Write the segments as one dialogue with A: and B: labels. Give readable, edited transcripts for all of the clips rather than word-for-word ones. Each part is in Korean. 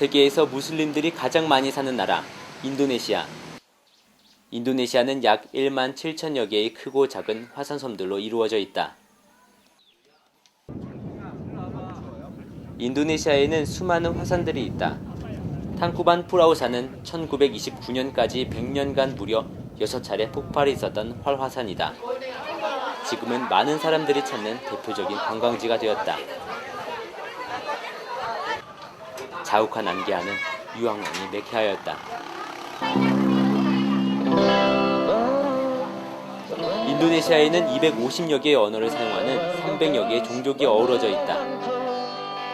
A: 세계에서 무슬림들이 가장 많이 사는 나라, 인도네시아. 인도네시아는 약 1만 7천여 개의 크고 작은 화산섬들로 이루어져 있다. 인도네시아에는 수많은 화산들이 있다. 탕쿠반 프라우산은 1929년까지 100년간 무려 6차례 폭발이 있었던 활화산이다. 지금은 많은 사람들이 찾는 대표적인 관광지가 되었다. 자욱한 안개하는 유황강이 매캐하였다. 인도네시아에는 250여 개의 언어를 사용하는 300여 개의 종족이 어우러져 있다.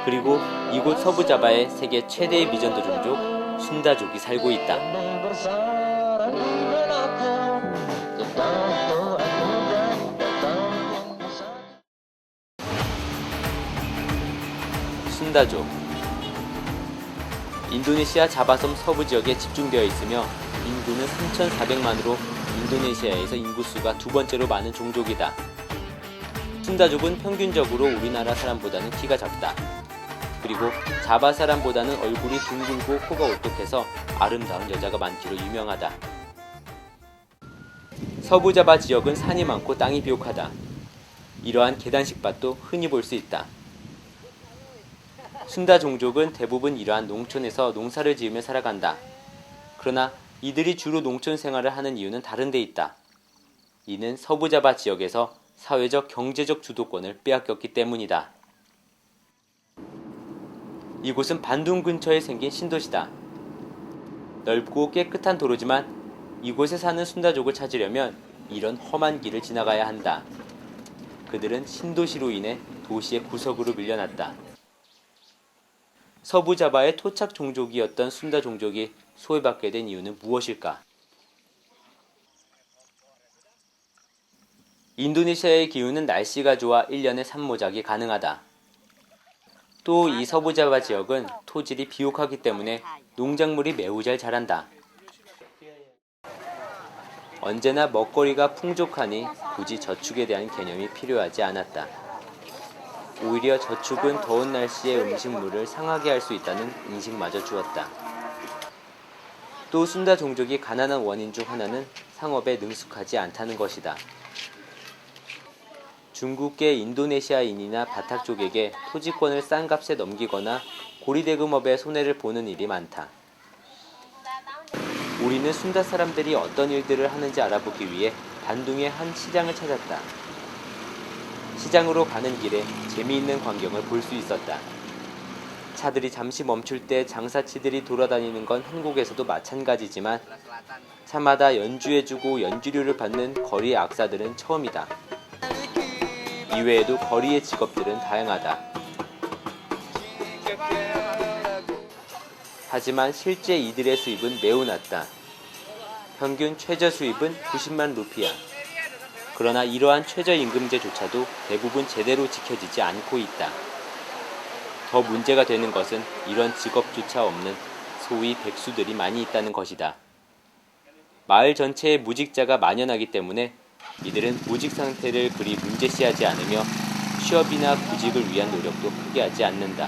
A: 그리고 이곳 서부자바에 세계 최대의 미전도 종족 순다족이 살고 있다. 순다족. 인도네시아 자바섬 서부 지역에 집중되어 있으며 인구는 3,400만으로 인도네시아에서 인구수가 두 번째로 많은 종족이다. 순다족은 평균적으로 우리나라 사람보다는 키가 작다. 그리고 자바 사람보다는 얼굴이 둥글고 코가 오똑해서 아름다운 여자가 많기로 유명하다. 서부 자바 지역은 산이 많고 땅이 비옥하다. 이러한 계단식 밭도 흔히 볼 수 있다. 순다 종족은 대부분 이러한 농촌에서 농사를 지으며 살아간다. 그러나 이들이 주로 농촌 생활을 하는 이유는 다른 데 있다. 이는 서부자바 지역에서 사회적 경제적 주도권을 빼앗겼기 때문이다. 이곳은 반둥 근처에 생긴 신도시다. 넓고 깨끗한 도로지만 이곳에 사는 순다족을 찾으려면 이런 험한 길을 지나가야 한다. 그들은 신도시로 인해 도시의 구석으로 밀려났다. 서부자바의 토착 종족이었던 순다 종족이 소외받게 된 이유는 무엇일까? 인도네시아의 기후는 날씨가 좋아 1년에 산모작이 가능하다. 또 이 서부자바 지역은 토질이 비옥하기 때문에 농작물이 매우 잘 자란다. 언제나 먹거리가 풍족하니 굳이 저축에 대한 개념이 필요하지 않았다. 오히려 저축은 더운 날씨에 음식물을 상하게 할 수 있다는 인식마저 주었다. 또 순다 종족이 가난한 원인 중 하나는 상업에 능숙하지 않다는 것이다. 중국계 인도네시아인이나 바타족에게 토지권을 싼 값에 넘기거나 고리대금업에 손해를 보는 일이 많다. 우리는 순다 사람들이 어떤 일들을 하는지 알아보기 위해 반둥의 한 시장을 찾았다. 시장으로 가는 길에 재미있는 광경을 볼 수 있었다. 차들이 잠시 멈출 때 장사치들이 돌아다니는 건 한국에서도 마찬가지지만 차마다 연주해주고 연주료를 받는 거리의 악사들은 처음이다. 이외에도 거리의 직업들은 다양하다. 하지만 실제 이들의 수입은 매우 낮다. 평균 최저 수입은 90만 루피야. 그러나 이러한 최저임금제조차도 대부분 제대로 지켜지지 않고 있다. 더 문제가 되는 것은 이런 직업조차 없는 소위 백수들이 많이 있다는 것이다. 마을 전체에 무직자가 만연하기 때문에 이들은 무직 상태를 그리 문제시하지 않으며 취업이나 구직을 위한 노력도 크게 하지 않는다.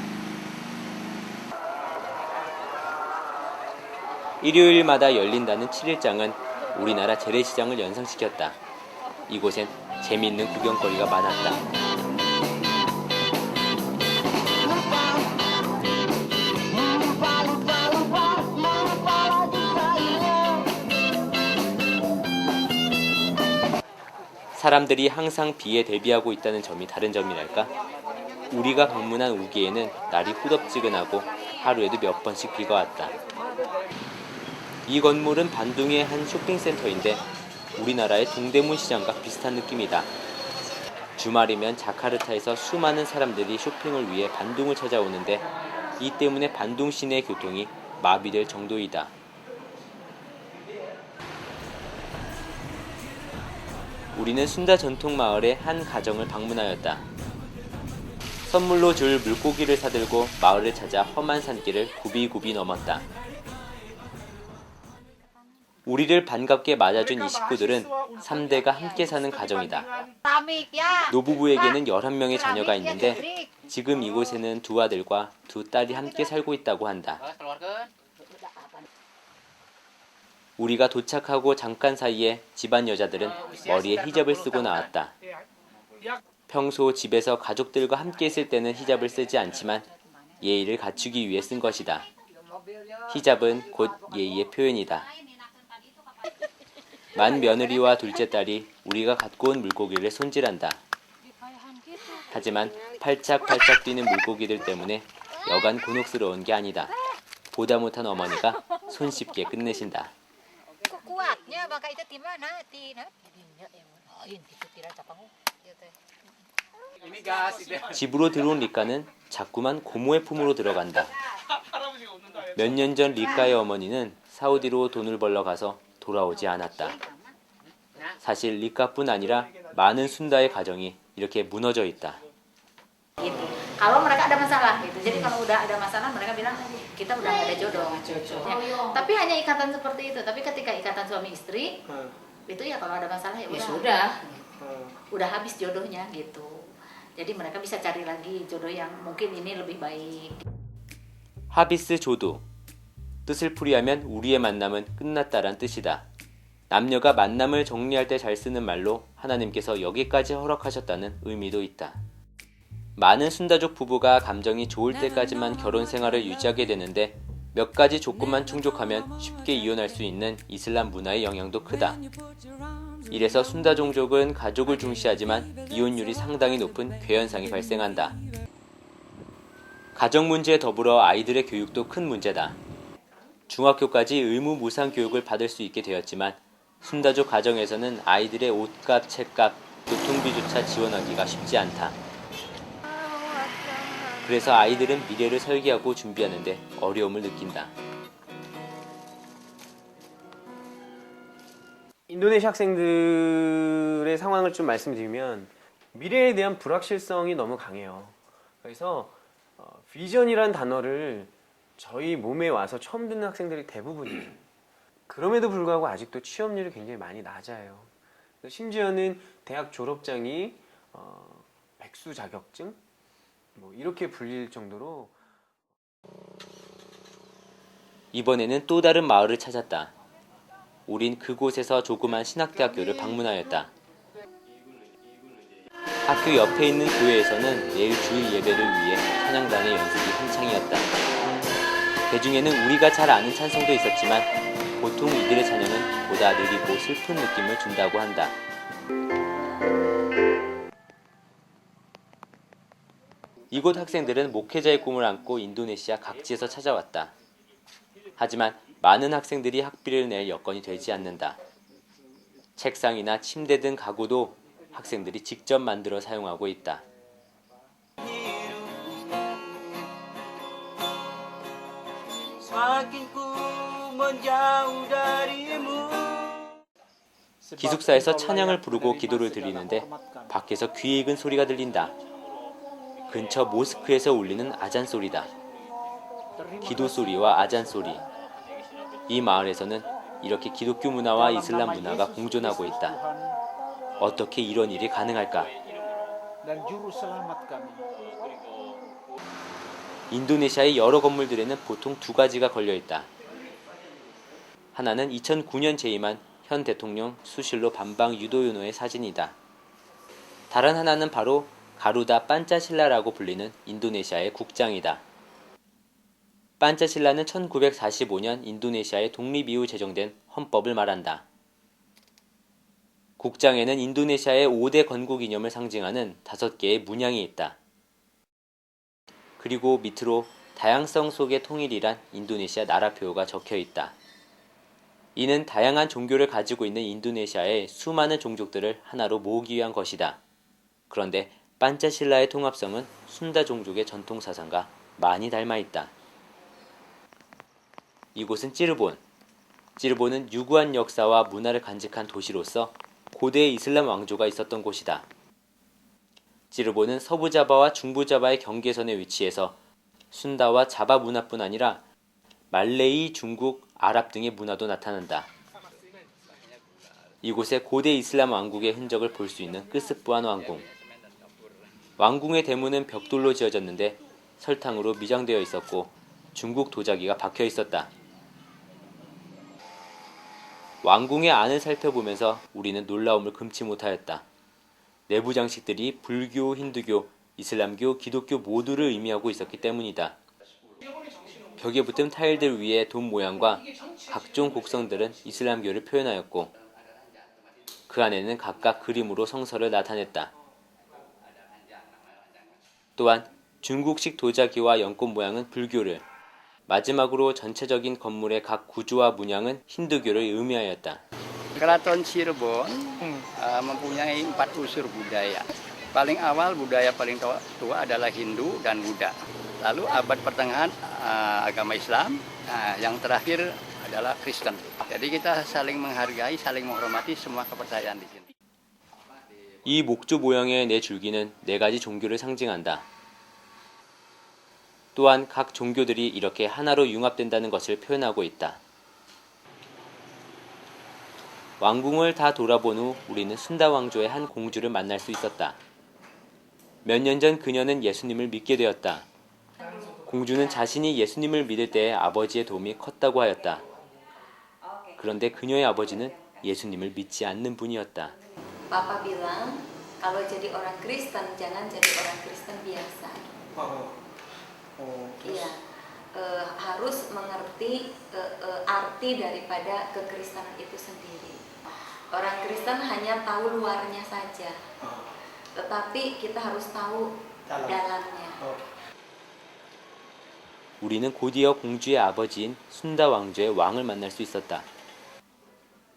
A: 일요일마다 열린다는 7일장은 우리나라 재래시장을 연상시켰다. 이곳엔 재미있는 구경거리가 많았다. 사람들이 항상 비에 대비하고 있다는 점이 다른 점이랄까? 우리가 방문한 우기에는 날이 후덥지근하고 하루에도 몇 번씩 비가 왔다. 이 건물은 반둥의 한 쇼핑센터인데 우리나라의 동대문 시장과 비슷한 느낌이다. 주말이면 자카르타에서 수많은 사람들이 쇼핑을 위해 반둥을 찾아오는데 이 때문에 반둥 시내 교통이 마비될 정도이다. 우리는 순다 전통마을의 한 가정을 방문하였다. 선물로 줄 물고기를 사들고 마을을 찾아 험한 산길을 굽이굽이 넘었다. 우리를 반갑게 맞아준 이 식구들은 3대가 함께 사는 가정이다. 노부부에게는 11명의 자녀가 있는데 지금 이곳에는 두 아들과 두 딸이 함께 살고 있다고 한다. 우리가 도착하고 잠깐 사이에 집안 여자들은 머리에 히잡을 쓰고 나왔다. 평소 집에서 가족들과 함께 있을 때는 히잡을 쓰지 않지만 예의를 갖추기 위해 쓴 것이다. 히잡은 곧 예의의 표현이다. 만 며느리와 둘째 딸이 우리가 갖고 온 물고기를 손질한다. 하지만 팔짝팔짝 뛰는 물고기들 때문에 여간 곤혹스러운 게 아니다. 보다 못한 어머니가 손쉽게 끝내신다. 집으로 들어온 리카는 자꾸만 고모의 품으로 들어간다. 몇 년 전 리카의 어머니는 사우디로 돈을 벌러 가서 돌아오지 않았다. 사실 리카뿐 아니라 많은 순다의 가정이 이렇게 무너져 있다.
B: Kalau mereka ada masalah gitu. Jadi kalau udah ada masalah mereka bilang kita udah nggak ada jodoh. Tapi hanya ikatan seperti itu. Tapi ketika ikatan suami istri itu ya kalau ada masalah ya sudah. Udah habis jodohnya gitu. Jadi mereka bisa cari lagi jodoh yang mungkin ini lebih baik.
A: 하비스 조도. 뜻을 풀이하면 우리의 만남은 끝났다란 뜻이다. 남녀가 만남을 정리할 때 잘 쓰는 말로 하나님께서 여기까지 허락하셨다는 의미도 있다. 많은 순다족 부부가 감정이 좋을 때까지만 결혼 생활을 유지하게 되는데 몇 가지 조건만 충족하면 쉽게 이혼할 수 있는 이슬람 문화의 영향도 크다. 이래서 순다 종족은 가족을 중시하지만 이혼율이 상당히 높은 괴현상이 발생한다. 가정 문제에 더불어 아이들의 교육도 큰 문제다. 중학교까지 의무 무상 교육을 받을 수 있게 되었지만 순다족 가정에서는 아이들의 옷값, 책값, 교통비조차 지원하기가 쉽지 않다. 그래서 아이들은 미래를 설계하고 준비하는데 어려움을 느낀다.
C: 인도네시아 학생들의 상황을 좀 말씀드리면 미래에 대한 불확실성이 너무 강해요. 그래서 비전이란 단어를 저희 몸에 와서 처음 듣는 학생들이 대부분이에요. 그럼에도 불구하고 아직도 취업률이 굉장히 많이 낮아요. 심지어는 대학 졸업장이 백수 자격증? 뭐 이렇게 불릴 정도로.
A: 이번에는 또 다른 마을을 찾았다. 우린 그곳에서 조그만 신학대학교를 방문하였다. 학교 옆에 있는 교회에서는 내일 주일 예배를 위해 찬양단의 연습이 한창이었다. 그중에는 우리가 잘 아는 찬송도 있었지만 보통 이들의 찬양은 보다 느리고 슬픈 느낌을 준다고 한다. 이곳 학생들은 목회자의 꿈을 안고 인도네시아 각지에서 찾아왔다. 하지만 많은 학생들이 학비를 낼 여건이 되지 않는다. 책상이나 침대 등 가구도 학생들이 직접 만들어 사용하고 있다. 기숙사에서 찬양을 부르고 기도를 드리는데 밖에서 귀에 익은 소리가 들린다. 근처 모스크에서 울리는 아잔 소리다. 기도 소리와 아잔 소리. 이 마을에서는 이렇게 기독교 문화와 이슬람 문화가 공존하고 있다. 어떻게 이런 일이 가능할까? 인도네시아의 여러 건물들에는 보통 두 가지가 걸려있다. 하나는 2009년 재임한 현 대통령 수실로 반방 유도요노의 사진이다. 다른 하나는 바로 가루다 판짜실라라고 불리는 인도네시아의 국장이다. 판짜실라는 1945년 인도네시아의 독립 이후 제정된 헌법을 말한다. 국장에는 인도네시아의 5대 건국 이념을 상징하는 5개의 문양이 있다. 그리고 밑으로 다양성 속의 통일이란 인도네시아 나라표가 적혀 있다. 이는 다양한 종교를 가지고 있는 인도네시아의 수많은 종족들을 하나로 모으기 위한 것이다. 그런데 판짜실라의 통합성은 순다 종족의 전통사상과 많이 닮아 있다. 이곳은 찌르본. 찌르본은 유구한 역사와 문화를 간직한 도시로서 고대의 이슬람 왕조가 있었던 곳이다. 찌르본은 서부자바와 중부자바의 경계선에 위치해서 순다와 자바 문화뿐 아니라 말레이, 중국, 아랍 등의 문화도 나타난다. 이곳에 고대 이슬람 왕국의 흔적을 볼 수 있는 끄스부안 왕궁. 왕궁의 대문은 벽돌로 지어졌는데 설탕으로 미장되어 있었고 중국 도자기가 박혀 있었다. 왕궁의 안을 살펴보면서 우리는 놀라움을 금치 못하였다. 내부 장식들이 불교, 힌두교, 이슬람교, 기독교 모두를 의미하고 있었기 때문이다. 벽에 붙은 타일들 위에 돔 모양과 각종 곡성들은 이슬람교를 표현하였고 그 안에는 각각 그림으로 성서를 나타냈다. 또한 중국식 도자기와 연꽃 mo양은 불교를, 마지막으로 전체적인 건물의 각 구조와 문양은 힌두교를 의미하였다.
D: Keraton Cirebon mempunyai 4 unsur budaya. Paling awal budaya paling tua adalah Hindu dan Buddha. Lalu abad pertengahan agama Islam, yang terakhir adalah Kristen. Jadi kita saling menghargai, saling menghormati semua kepercayaan di sini.
A: 이 목조 모양의 네 줄기는 4가지 종교를 상징한다. 또한 각 종교들이 이렇게 하나로 융합된다는 것을 표현하고 있다. 왕궁을 다 돌아본 후 우리는 순다 왕조의 한 공주를 만날 수 있었다. 몇 년 전 그녀는 예수님을 믿게 되었다. 공주는 자신이 예수님을 믿을 때 아버지의 도움이 컸다고 하였다. 그런데 그녀의 아버지는 예수님을 믿지 않는 분이었다.
E: Papa bilang kalau jadi orang Kristen jangan jadi orang Kristen biasa. Iya, harus mengerti arti daripada kekristenan itu sendiri. Orang Kristen hanya tahu luarnya saja, tetapi kita harus tahu dalamnya.
A: 우리는 곧이어 공주의 아버지인 순다 왕조의 왕을 만날 수 있었다.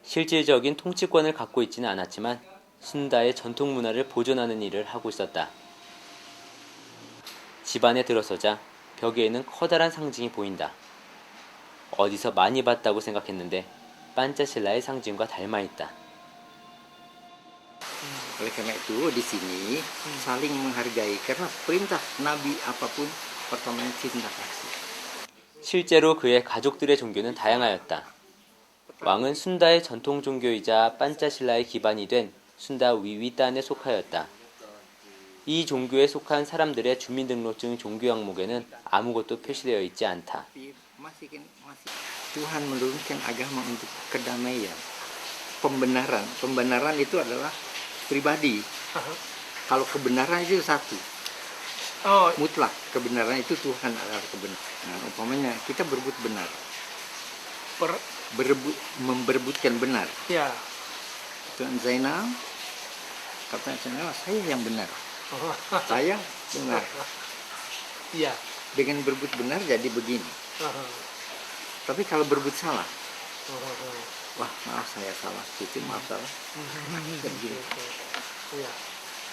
A: 실질적인 통치권을 갖고 있지는 않았지만 순다의 전통 문화를 보존하는 일을 하고 있었다. 집 안에 들어서자 벽에는 커다란 상징이 보인다. 어디서 많이 봤다고 생각했는데 판차실라의 상징과 닮아 있다.
D: Oleh karena itu di sini saling menghargai karena perintah Nabi apapun pertamanya cinta kasih.
A: 실제로 그의 가족들의 종교는 다양하였다. 왕은 순다의 전통 종교이자 판차실라의 기반이 된 순다 위위단에 속하였다. 이 종교에 속한 사람들의 주민등록증 종교 항목에는 아무것도 표시되어 있지 않다.
D: Tuhan menurunkan agama untuk kedamaian, pembenaran. Pembenaran itu adalah pribadi. Kalau kebenaran itu satu, mutlak. Kebenaran itu Tuhan adalah kebenaran. Nah, umpamanya kita berebut benar, memberebutkan benar.
F: Ya.
D: Tuan Zainal, kata Zainal, saya yang benar. Saya benar.
F: Iya.
D: Dengan berebut benar jadi begini. Tapi kalau berebut salah, wah maaf saya salah, itu maaf salah. Begini.
F: Iya.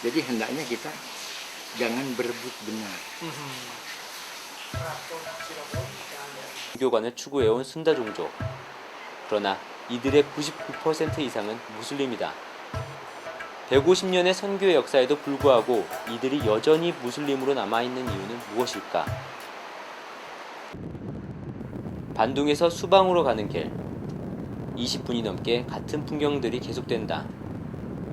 D: Jadi hendaknya kita jangan berebut benar.
A: 종교관을 추구해온 순다 종족. 그러나 이들의 99% 이상은 무슬림이다. 150년의 선교의 역사에도 불구하고 이들이 여전히 무슬림으로 남아있는 이유는 무엇일까? 반둥에서 수방으로 가는 길. 20분이 넘게 같은 풍경들이 계속된다.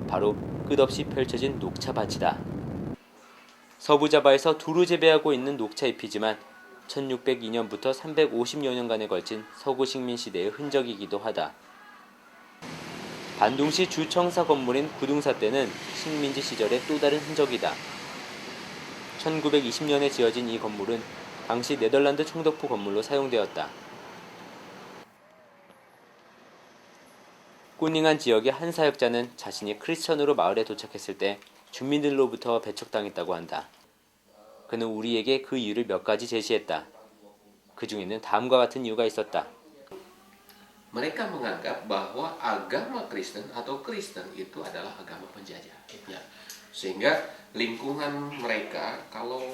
A: 바로 끝없이 펼쳐진 녹차밭이다. 서부자바에서 두루 재배하고 있는 녹차잎이지만 1602년부터 350여 년간에 걸친 서구 식민 시대의 흔적이기도 하다. 반둥시 주청사 건물인 구둥사 때는 식민지 시절의 또 다른 흔적이다. 1920년에 지어진 이 건물은 당시 네덜란드 총독부 건물로 사용되었다. 꾸닝한 지역의 한 사역자는 자신이 크리스천으로 마을에 도착했을 때 주민들로부터 배척당했다고 한다. 그는 우리에게 그 이유를 몇 가지 제시했다. 그 중에는 다음과 같은 이유가 있었다.
G: Mereka menganggap bahwa agama Kristen atau Kristen itu adalah agama penjajah. Ya. Sehingga lingkungan mereka, kalau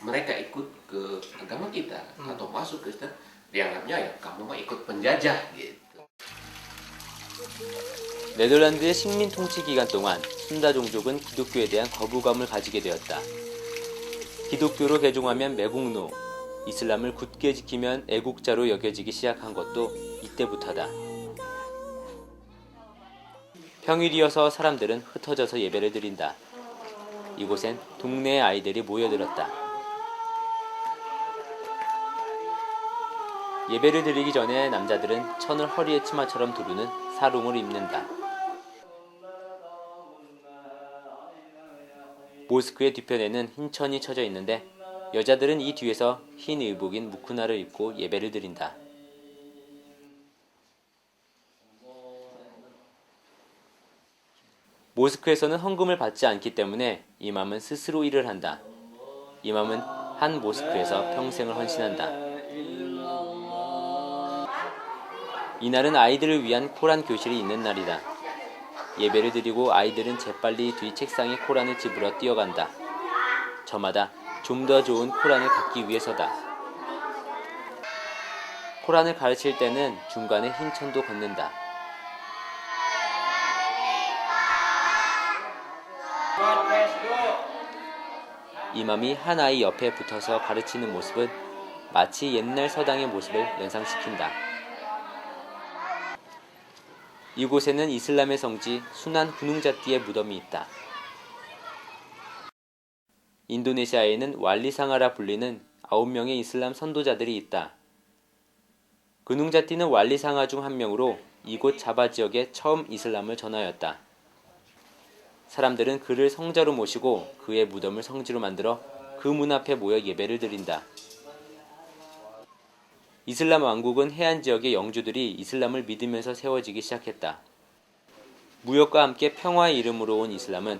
G: mereka ikut ke agama kita atau masuk Kristen, dianggapnya ya kamu mah ikut penjajah gitu.
A: 네덜란드의 식민 통치 기간 동안 순다 종족은 기독교에 대한 거부감을 가지게 되었다. 기독교로 개종하면 매국노, 이슬람을 굳게 지키면 애국자로 여겨지기 시작한 것도 이때부터다. 평일이어서 사람들은 흩어져서 예배를 드린다. 이곳엔 동네의 아이들이 모여들었다. 예배를 드리기 전에 남자들은 천을 허리에 치마처럼 두르는 사롱을 입는다. 모스크의 뒤편에는 흰 천이 쳐져 있는데 여자들은 이 뒤에서 흰 의복인 무쿠나를 입고 예배를 드린다. 모스크에서는 헌금을 받지 않기 때문에 이맘은 스스로 일을 한다. 이맘은 한 모스크에서 평생을 헌신한다. 이날은 아이들을 위한 코란 교실이 있는 날이다. 예배를 드리고 아이들은 재빨리 뒤 책상에 코란을 집으러 뛰어간다. 저마다 좀 더 좋은 코란을 갖기 위해서다. 코란을 가르칠 때는 중간에 흰 천도 걷는다. 이맘이 한 아이 옆에 붙어서 가르치는 모습은 마치 옛날 서당의 모습을 연상시킨다. 이곳에는 이슬람의 성지 수난 후능자띠의 무덤이 있다. 인도네시아에는 왈리상하라 불리는 9명의 이슬람 선도자들이 있다. 근웅자띠는 왈리상하 중 한 명으로 이곳 자바 지역에 처음 이슬람을 전하였다. 사람들은 그를 성자로 모시고 그의 무덤을 성지로 만들어 그 문 앞에 모여 예배를 드린다. 이슬람 왕국은 해안 지역의 영주들이 이슬람을 믿으면서 세워지기 시작했다. 무역과 함께 평화의 이름으로 온 이슬람은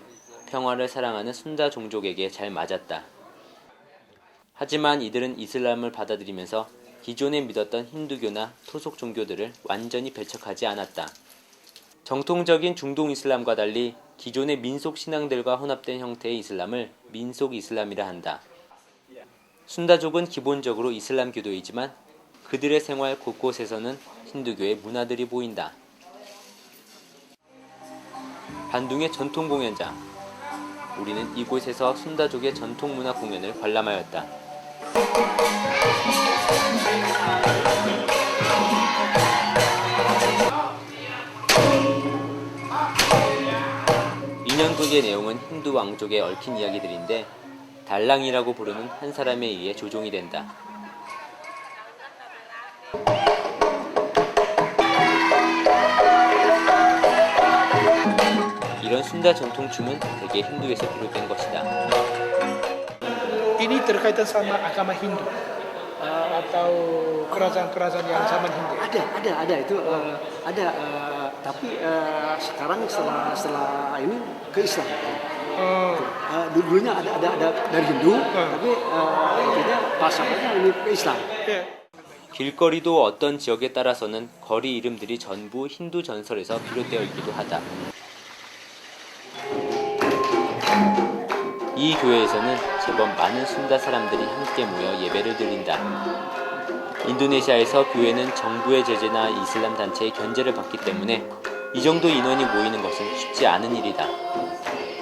A: 평화를 사랑하는 순다 종족에게 잘 맞았다. 하지만 이들은 이슬람을 받아들이면서 기존에 믿었던 힌두교나 토속 종교들을 완전히 배척하지 않았다. 정통적인 중동 이슬람과 달리 기존의 민속 신앙들과 혼합된 형태의 이슬람을 민속 이슬람이라 한다. 순다족은 기본적으로 이슬람교도이지만 그들의 생활 곳곳에서는 힌두교의 문화들이 보인다. 반둥의 전통 공연장. 우리는 이곳에서 순다족의 전통 문화 공연을 관람하였다. 2년극의 내용은 힌두 왕족에 얽힌 이야기들인데 달랑이라고 부르는 한 사람에 의해 조종이 된다. 이런 순다 전통춤은 대개 힌두에서 비롯된 것이다.
F: Ini terkaitan sama agama Hindu atau kerajaan-kerajaan yang zaman Hindu.
H: Ada itu ada tapi sekarang setelah ini ke Islam. Dulunya ada dari Hindu, tapi akhirnya pasangannya ini ke Islam.
A: 길거리도 어떤 지역에 따라서는 거리 이름들이 전부 힌두 전설에서 비롯되어 있기도 하다. 이 교회에서는 제법 많은 순다 사람들이 함께 모여 예배를 드린다. 인도네시아에서 교회는 정부의 제재나 이슬람 단체의 견제를 받기 때문에 이 정도 인원이 모이는 것은 쉽지 않은 일이다.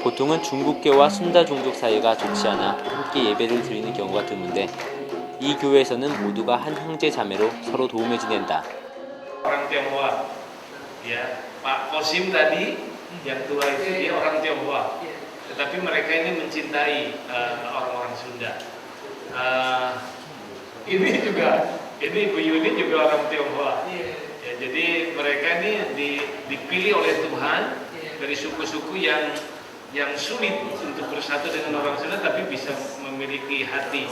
A: 보통은 중국계와 순다 종족 사이가 좋지 않아 함께 예배를 드리는 경우가 드문데 이 교회에서는 모두가 한 형제 자매로 서로 도움을 지낸다.
I: Orang Tionghoa, ya Pak Kosim tadi yang tua itu dia orang Tionghoa, tetapi mereka ini mencintai orang-orang Sunda. Ini Ibu Yuni juga orang Tionghoa. Ya, jadi mereka ini dipilih oleh Tuhan dari suku-suku yang sulit untuk bersatu dengan orang Sunda, tapi bisa memiliki hati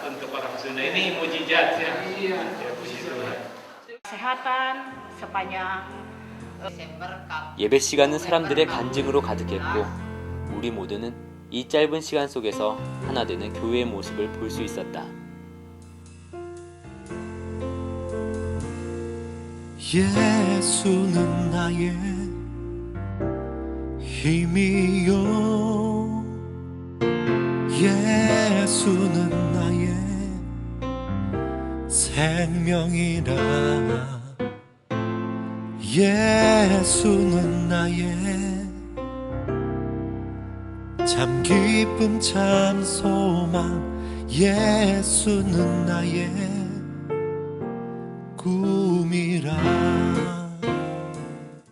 I: untuk orang Sunda. Ini mujizat ya. Ya, puji Tuhan.
B: kesehatan sepanjang
A: 예배 시간은 사람들의 간증으로 가득했고 우리 모두는 이 짧은 시간 속에서 하나 되는 교회의 모습을 볼 수 있었다.
J: 예수는 나의 힘이요 예수는 나의 생명이라 예수는 나의 참 기쁨 참 소망 예수는 나의